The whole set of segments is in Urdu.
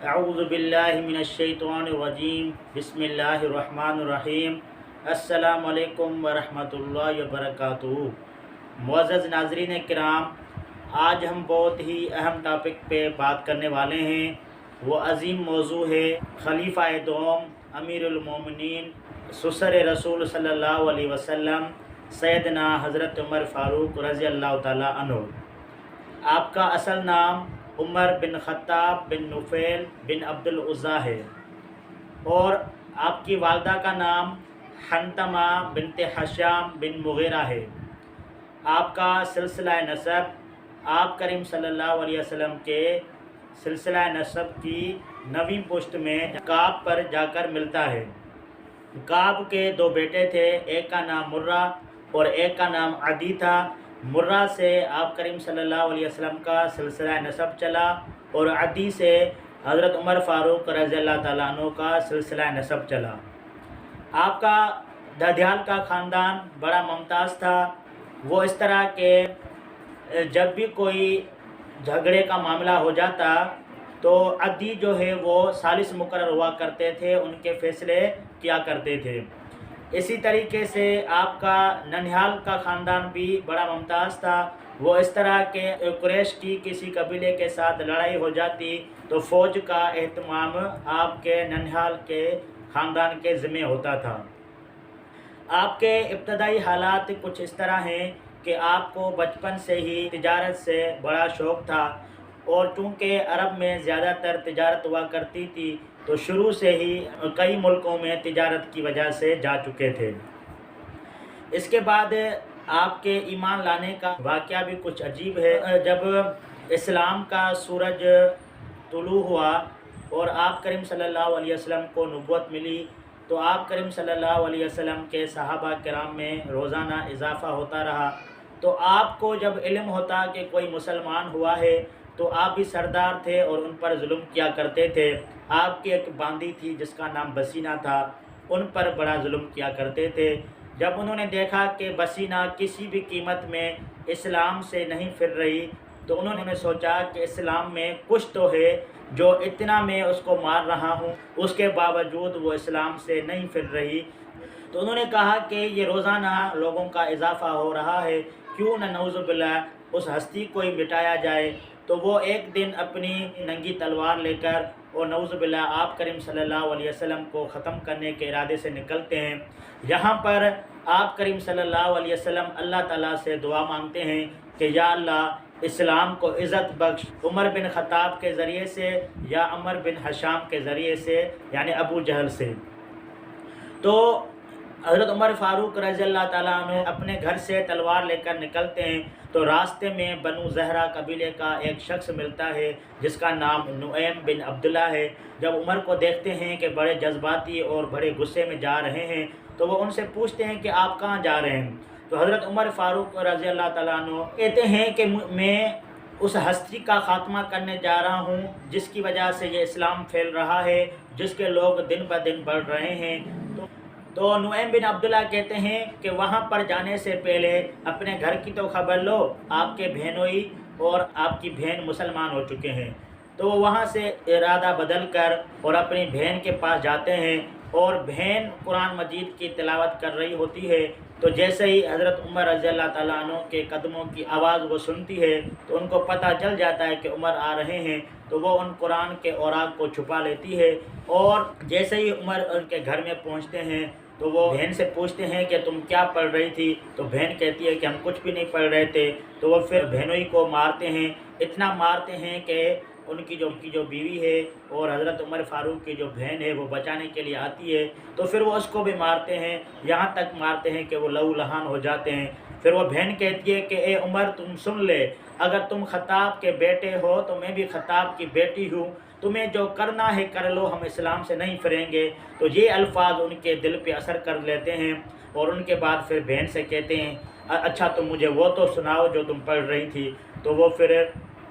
اعوذ باللہ من الشیطان الرجیم بسم اللہ الرحمن الرحیم السلام علیکم ورحمۃ اللہ وبرکاتہ۔ معزز ناظرین کرام، آج ہم بہت ہی اہم ٹاپک پہ بات کرنے والے ہیں۔ وہ عظیم موضوع ہے خلیفہ دوم امیر المومنین سسر رسول صلی اللہ علیہ وسلم سیدنا حضرت عمر فاروق رضی اللہ تعالیٰ عنہ۔ آپ کا اصل نام عمر بن خطاب بن نفیل بن عبد العزیٰ ہے اور آپ کی والدہ کا نام حنتمہ بنت حشام بن مغیرہ ہے۔ آپ کا سلسلہ نسب آپ کریم صلی اللہ علیہ وسلم کے سلسلہ نسب کی 9ویں پشت میں کعب پر جا کر ملتا ہے۔ کعب کے 2 بیٹے تھے، ایک کا نام مرہ اور ایک کا نام عدی تھا۔ مرہ سے آپ کریم صلی اللہ علیہ وسلم کا سلسلہ نسب چلا اور عدی سے حضرت عمر فاروق رضی اللہ تعالیٰ عنہ کا سلسلہ نسب چلا۔ آپ کا دھدیال کا خاندان بڑا ممتاز تھا۔ وہ اس طرح کہ جب بھی کوئی جھگڑے کا معاملہ ہو جاتا تو عدی جو ہے وہ ثالث مقرر ہوا کرتے تھے، ان کے فیصلے کیا کرتے تھے۔ اسی طریقے سے آپ کا ننہال کا خاندان بھی بڑا ممتاز تھا۔ وہ اس طرح کہ قریش کی کسی قبیلے کے ساتھ لڑائی ہو جاتی تو فوج کا اہتمام آپ کے ننہال کے خاندان کے ذمہ ہوتا تھا۔ آپ کے ابتدائی حالات کچھ اس طرح ہیں کہ آپ کو بچپن سے ہی تجارت سے بڑا شوق تھا اور چونکہ عرب میں زیادہ تر تجارت ہوا کرتی تھی تو شروع سے ہی کئی ملکوں میں تجارت کی وجہ سے جا چکے تھے۔ اس کے بعد آپ کے ایمان لانے کا واقعہ بھی کچھ عجیب ہے۔ جب اسلام کا سورج طلوع ہوا اور آپ کریم صلی اللہ علیہ وسلم کو نبوت ملی تو آپ کریم صلی اللہ علیہ وسلم کے صحابہ کرام میں روزانہ اضافہ ہوتا رہا۔ تو آپ کو جب علم ہوتا کہ کوئی مسلمان ہوا ہے تو آپ بھی سردار تھے اور ان پر ظلم کیا کرتے تھے۔ آپ کی ایک باندی تھی جس کا نام بسینہ تھا، ان پر بڑا ظلم کیا کرتے تھے۔ جب انہوں نے دیکھا کہ بسینہ کسی بھی قیمت میں اسلام سے نہیں پھر رہی تو انہوں نے سوچا کہ اسلام میں کچھ تو ہے، جو اتنا میں اس کو مار رہا ہوں اس کے باوجود وہ اسلام سے نہیں پھر رہی۔ تو انہوں نے کہا کہ یہ روزانہ لوگوں کا اضافہ ہو رہا ہے، کیوں نہ نعوذ باللہ اس ہستی کو ہی مٹایا جائے۔ تو وہ ایک دن اپنی ننگی تلوار لے کر اور نعوذ باللہ آپ کریم صلی اللہ علیہ وسلم کو ختم کرنے کے ارادے سے نکلتے ہیں۔ یہاں پر آپ کریم صلی اللہ علیہ وسلم اللہ تعالیٰ سے دعا مانگتے ہیں کہ یا اللہ اسلام کو عزت بخش، عمر بن خطاب کے ذریعے سے یا عمر بن حشام کے ذریعے سے، یعنی ابو جہل سے۔ تو حضرت عمر فاروق رضی اللہ تعالیٰ عنہ اپنے گھر سے تلوار لے کر نکلتے ہیں تو راستے میں بنو زہرہ قبیلے کا ایک شخص ملتا ہے جس کا نام نعیم بن عبداللہ ہے۔ جب عمر کو دیکھتے ہیں کہ بڑے جذباتی اور بڑے غصے میں جا رہے ہیں تو وہ ان سے پوچھتے ہیں کہ آپ کہاں جا رہے ہیں؟ تو حضرت عمر فاروق رضی اللہ تعالیٰ عنہ کہتے ہیں کہ میں اس ہستی کا خاتمہ کرنے جا رہا ہوں جس کی وجہ سے یہ اسلام پھیل رہا ہے، جس کے لوگ دن بدن بڑھ رہے ہیں۔ تو نعیم بن عبداللہ کہتے ہیں کہ وہاں پر جانے سے پہلے اپنے گھر کی تو خبر لو، آپ کے بہنوئی اور آپ کی بہن مسلمان ہو چکے ہیں۔ تو وہ وہاں سے ارادہ بدل کر اور اپنی بہن کے پاس جاتے ہیں اور بہن قرآن مجید کی تلاوت کر رہی ہوتی ہے۔ تو جیسے ہی حضرت عمر رضی اللہ تعالیٰ عنہ کے قدموں کی آواز وہ سنتی ہے تو ان کو پتہ چل جاتا ہے کہ عمر آ رہے ہیں، تو وہ ان قرآن کے اوراق کو چھپا لیتی ہے اور جیسے ہی عمر ان کے گھر میں پہنچتے ہیں تو وہ بہن سے پوچھتے ہیں کہ تم کیا پڑھ رہی تھی؟ تو بہن کہتی ہے کہ ہم کچھ بھی نہیں پڑھ رہے تھے۔ تو وہ پھر بہنوئی کو مارتے ہیں، اتنا مارتے ہیں کہ ان کی جو بیوی ہے اور حضرت عمر فاروق کی جو بہن ہے وہ بچانے کے لیے آتی ہے تو پھر وہ اس کو بھی مارتے ہیں، یہاں تک مارتے ہیں کہ وہ لہو لہان ہو جاتے ہیں۔ پھر وہ بہن کہتی ہے کہ اے عمر تم سن لے، اگر تم خطاب کے بیٹے ہو تو میں بھی خطاب کی بیٹی ہوں، تمہیں جو کرنا ہے کر لو، ہم اسلام سے نہیں پھریں گے۔ تو یہ الفاظ ان کے دل پہ اثر کر لیتے ہیں اور ان کے بعد پھر بہن سے کہتے ہیں اچھا تم مجھے وہ تو سناؤ جو تم پڑھ رہی تھی۔ تو وہ پھر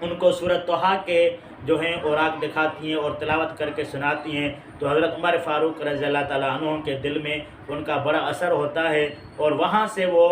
ان کو سورۃ طٰہٰ کے جو ہیں اوراق دکھاتی ہیں اور تلاوت کر کے سناتی ہیں۔ تو حضرت عمر فاروق رضی اللہ تعالیٰ عنہ کے دل میں ان کا بڑا اثر ہوتا ہے اور وہاں سے وہ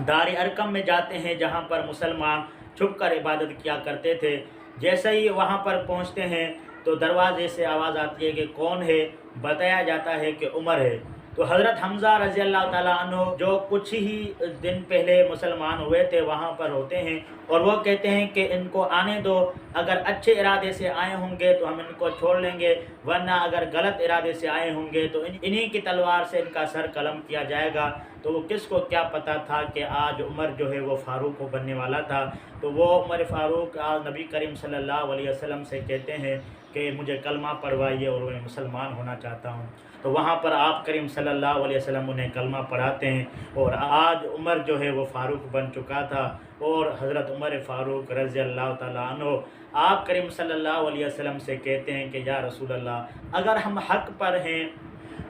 دار ارقم میں جاتے ہیں جہاں پر مسلمان چھپ کر عبادت کیا کرتے تھے۔ جیسے ہی وہاں پر پہنچتے ہیں تو دروازے سے آواز آتی ہے کہ کون ہے؟ بتایا جاتا ہے کہ عمر ہے۔ تو حضرت حمزہ رضی اللہ تعالیٰ عنہ جو کچھ ہی دن پہلے مسلمان ہوئے تھے وہاں پر ہوتے ہیں، اور وہ کہتے ہیں کہ ان کو آنے دو، اگر اچھے ارادے سے آئے ہوں گے تو ہم ان کو چھوڑ لیں گے، ورنہ اگر غلط ارادے سے آئے ہوں گے تو انہی کی تلوار سے ان کا سر قلم کیا جائے گا۔ تو وہ کس کو کیا پتہ تھا کہ آج عمر جو ہے وہ فاروق کو بننے والا تھا۔ تو وہ عمر فاروق آج نبی کریم صلی اللہ علیہ وسلم سے کہتے ہیں کہ مجھے کلمہ پڑھوائیے اور میں مسلمان ہونا چاہتا ہوں۔ تو وہاں پر آپ کریم صلی اللہ علیہ وسلم انہیں کلمہ پڑھاتے ہیں، اور آج عمر جو ہے وہ فاروق بن چکا تھا، اور حضرت عمر فاروق رضی اللہ تعالیٰ عنہ آپ کریم صلی اللہ علیہ وسلم سے کہتے ہیں کہ یا رسول اللہ، اگر ہم حق پر ہیں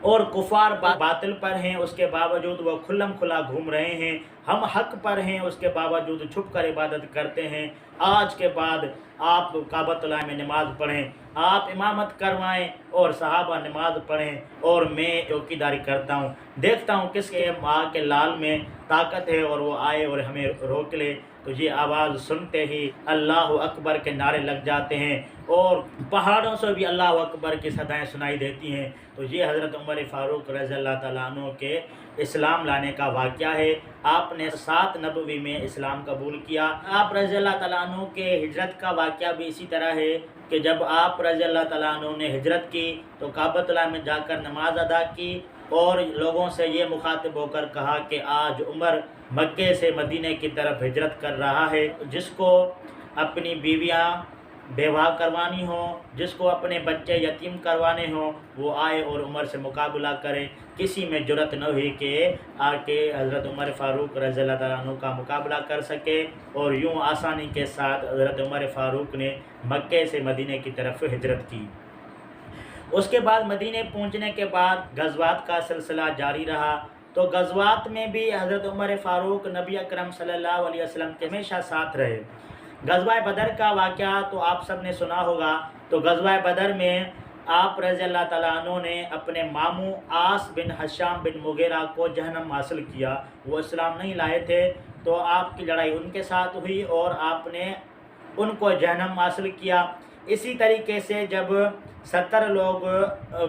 اور کفار باطل پر ہیں، اس کے باوجود وہ کھلم کھلا گھوم رہے ہیں، ہم حق پر ہیں اس کے باوجود چھپ کر عبادت کرتے ہیں، آج کے بعد آپ کعبۃ اللہ میں نماز پڑھیں، آپ امامت کروائیں اور صحابہ نماز پڑھیں، اور میں چوکیداری کرتا ہوں، دیکھتا ہوں کس کے ماں کے لال میں طاقت ہے اور وہ آئے اور ہمیں روک لے۔ تو یہ آواز سنتے ہی اللہ اکبر کے نعرے لگ جاتے ہیں، اور پہاڑوں سے بھی اللہ اکبر کی صدائیں سنائی دیتی ہیں۔ تو یہ حضرت عمر فاروق رضی اللہ تعالیٰ عنہ کے اسلام لانے کا واقعہ ہے۔ آپ نے 7 نبوی میں اسلام قبول کیا۔ آپ رضی اللہ تعالیٰ عنہ کے ہجرت کا واقعہ بھی اسی طرح ہے کہ جب آپ رضی اللہ تعالیٰ عنہ نے ہجرت کی تو کعبۃ اللہ میں جا کر نماز ادا کی، اور لوگوں سے یہ مخاطب ہو کر کہا کہ آج عمر مکے سے مدینہ کی طرف ہجرت کر رہا ہے، جس کو اپنی بیویاں بیوہ کروانی ہوں، جس کو اپنے بچے یتیم کروانے ہوں، وہ آئے اور عمر سے مقابلہ کرے۔ کسی میں جرأت نہ ہوئی کہ آ کے حضرت عمر فاروق رضی اللہ تعالیٰ عنہ کا مقابلہ کر سکے، اور یوں آسانی کے ساتھ حضرت عمر فاروق نے مکے سے مدینہ کی طرف ہجرت کی۔ اس کے بعد مدینہ پہنچنے کے بعد غزوات کا سلسلہ جاری رہا۔ تو غزوات میں بھی حضرت عمر فاروق نبی اکرم صلی اللہ علیہ وسلم کے ہمیشہ ساتھ رہے۔ غزوہ بدر کا واقعہ تو آپ سب نے سنا ہوگا۔ تو غزوہ بدر میں آپ رضی اللہ تعالیٰ عنہ نے اپنے ماموں عاص بن ہشام بن مغیرہ کو جہنم حاصل کیا، وہ اسلام نہیں لائے تھے، تو آپ کی لڑائی ان کے ساتھ ہوئی اور آپ نے ان کو جہنم حاصل کیا۔ اسی طریقے سے جب 70 لوگ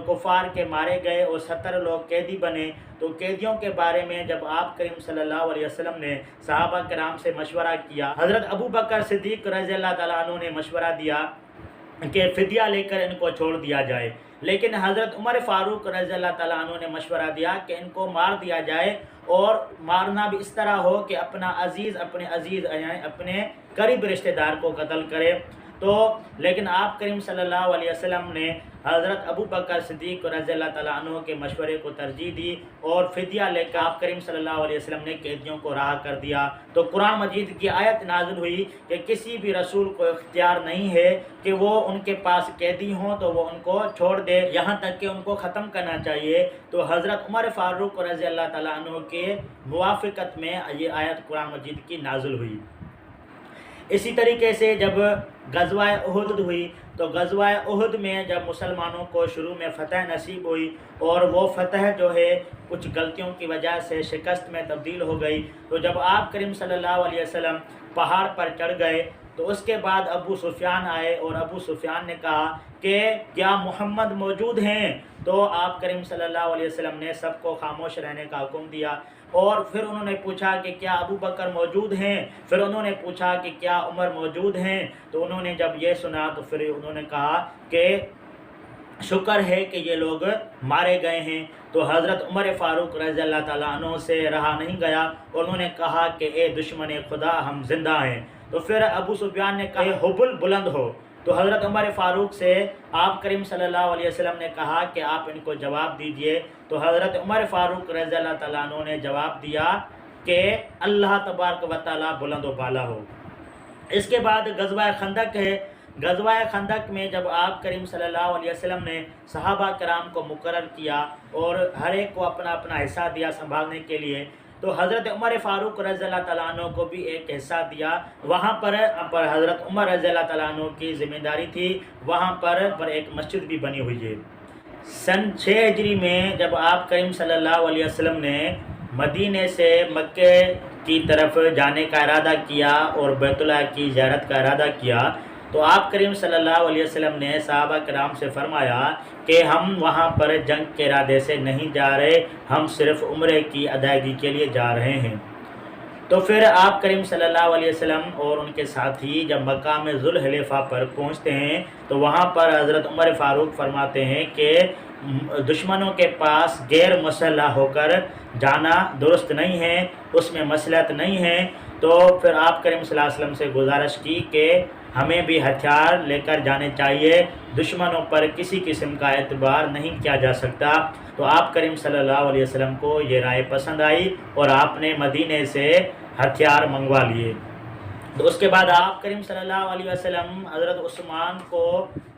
کفار کے مارے گئے اور 70 لوگ قیدی بنے، تو قیدیوں کے بارے میں جب آپ کریم صلی اللہ علیہ وسلم نے صحابہ کرام سے مشورہ کیا، حضرت ابو بکر صدیق رضی اللہ تعالیٰ عنہ نے مشورہ دیا کہ فدیہ لے کر ان کو چھوڑ دیا جائے، لیکن حضرت عمر فاروق رضی اللہ تعالیٰ عنہ نے مشورہ دیا کہ ان کو مار دیا جائے، اور مارنا بھی اس طرح ہو کہ اپنے عزیز اپنے قریب رشتہ دار کو قتل کرے۔ تو لیکن آپ کریم صلی اللہ علیہ وسلم نے حضرت ابو بکر صدیق رضی اللہ تعالیٰ عنہ کے مشورے کو ترجیح دی، اور فدیہ لے کر آپ کریم صلی اللہ علیہ وسلم نے قیدیوں کو رہا کر دیا۔ تو قرآن مجید کی آیت نازل ہوئی کہ کسی بھی رسول کو اختیار نہیں ہے کہ وہ ان کے پاس قیدی ہوں تو وہ ان کو چھوڑ دے، یہاں تک کہ ان کو ختم کرنا چاہیے۔ تو حضرت عمر فاروق رضی اللہ تعالیٰ عنہ کے موافقت میں یہ آیت قرآن مجید کی نازل ہوئی۔ اسی طریقے سے جب غزوہ احد ہوئی، تو غزوہ احد میں جب مسلمانوں کو شروع میں فتح نصیب ہوئی، اور وہ فتح جو ہے کچھ غلطیوں کی وجہ سے شکست میں تبدیل ہو گئی، تو جب آپ کریم صلی اللہ علیہ وسلم پہاڑ پر چڑھ گئے تو اس کے بعد ابو سفیان آئے، اور ابو سفیان نے کہا کہ کیا محمد موجود ہیں؟ تو آپ کریم صلی اللہ علیہ وسلم نے سب کو خاموش رہنے کا حکم دیا، اور پھر انہوں نے پوچھا کہ کیا ابو بکر موجود ہیں؟ پھر انہوں نے پوچھا کہ کیا عمر موجود ہیں؟ تو انہوں نے جب یہ سنا تو پھر انہوں نے کہا کہ شکر ہے کہ یہ لوگ مارے گئے ہیں۔ تو حضرت عمر فاروق رضی اللہ تعالیٰ عنہ سے رہا نہیں گیا، اور انہوں نے کہا کہ اے دشمن خدا، ہم زندہ ہیں۔ تو پھر ابو سفیان نے کہا حبل بلند ہو۔ تو حضرت عمر فاروق سے آپ کریم صلی اللہ علیہ وسلم نے کہا کہ آپ ان کو جواب دیجئے۔ تو حضرت عمر فاروق رضی اللہ تعالیٰ عنہ نے جواب دیا کہ اللہ تبارک و تعالیٰ بلند و بالا ہو۔ اس کے بعد غزوہ خندق ہے۔ غزوہ خندق میں جب آپ کریم صلی اللہ علیہ وسلم نے صحابہ کرام کو مقرر کیا اور ہر ایک کو اپنا اپنا حصہ دیا سنبھالنے کے لیے، تو حضرت عمر فاروق رضی اللہ تعالیٰ عنہ کو بھی ایک حصہ دیا۔ وہاں پر حضرت عمر رضی اللہ تعالیٰ عنہ کی ذمہ داری تھی، وہاں پر ایک مسجد بھی بنی ہوئی ہے۔ سن 6 ہجری میں جب آپ کریم صلی اللہ علیہ وسلم نے مدینے سے مکے کی طرف جانے کا ارادہ کیا اور بیت اللہ کی زیارت کا ارادہ کیا، تو آپ کریم صلی اللہ علیہ وسلم نے صحابہ کرام سے فرمایا کہ ہم وہاں پر جنگ کے ارادے سے نہیں جا رہے، ہم صرف عمرے کی ادائیگی کے لیے جا رہے ہیں۔ تو پھر آپ کریم صلی اللہ علیہ وسلم اور ان کے ساتھی جب مقام ذوالحلیفہ پر پہنچتے ہیں تو وہاں پر حضرت عمر فاروق فرماتے ہیں کہ دشمنوں کے پاس غیر مسلح ہو کر جانا درست نہیں ہے، اس میں مصلحت نہیں ہے۔ تو پھر آپ کریم صلی اللہ علیہ وسلم سے گزارش کی کہ ہمیں بھی ہتھیار لے کر جانے چاہیے، دشمنوں پر کسی قسم کا اعتبار نہیں کیا جا سکتا۔ تو آپ کریم صلی اللہ علیہ وسلم کو یہ رائے پسند آئی اور آپ نے مدینے سے ہتھیار منگوا لیے۔ تو اس کے بعد آپ کریم صلی اللہ علیہ وسلم حضرت عثمان کو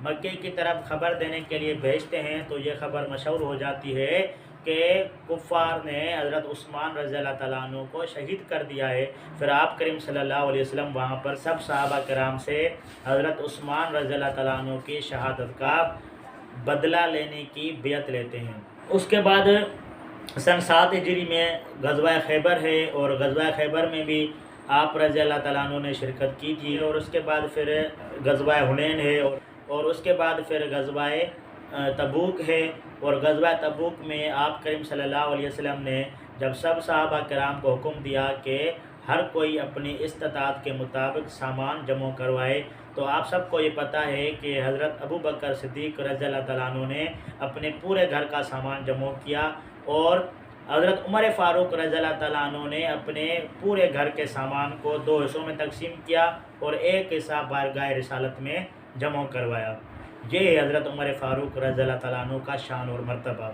مکے کی طرف خبر دینے کے لیے بھیجتے ہیں۔ تو یہ خبر مشہور ہو جاتی ہے کہ کفار نے حضرت عثمان رضی اللہ تعالیٰ عنہ کو شہید کر دیا ہے۔ پھر آپ کریم صلی اللہ علیہ وسلم وہاں پر سب صحابہ کرام سے حضرت عثمان رضی اللہ تعالیٰ عنہ کی شہادت کا بدلہ لینے کی بیعت لیتے ہیں۔ اس کے بعد سن 7 ہجری میں غزوہ خیبر ہے، اور غزوہ خیبر میں بھی آپ رضی اللہ تعالیٰ عنہ نے شرکت کی تھی، اور اس کے بعد پھر غزوہ حنین ہے، اور اس کے بعد پھر غزوہ تبوک ہے۔ اور غزوہ تبوک میں آپ کریم صلی اللہ علیہ وسلم نے جب سب صحابہ کرام کو حکم دیا کہ ہر کوئی اپنی استطاعت کے مطابق سامان جمع کروائے، تو آپ سب کو یہ پتہ ہے کہ حضرت ابو بکر صدیق رضی اللہ تعالیٰ عنہ نے اپنے پورے گھر کا سامان جمع کیا، اور حضرت عمر فاروق رضی اللہ تعالیٰ عنہ نے اپنے پورے گھر کے سامان کو 2 حصوں میں تقسیم کیا اور ایک حصہ بارگاہ رسالت میں جمع کروایا۔ یہ حضرت عمر فاروق رضی اللہ تعالیٰ عنہ کا شان اور مرتبہ۔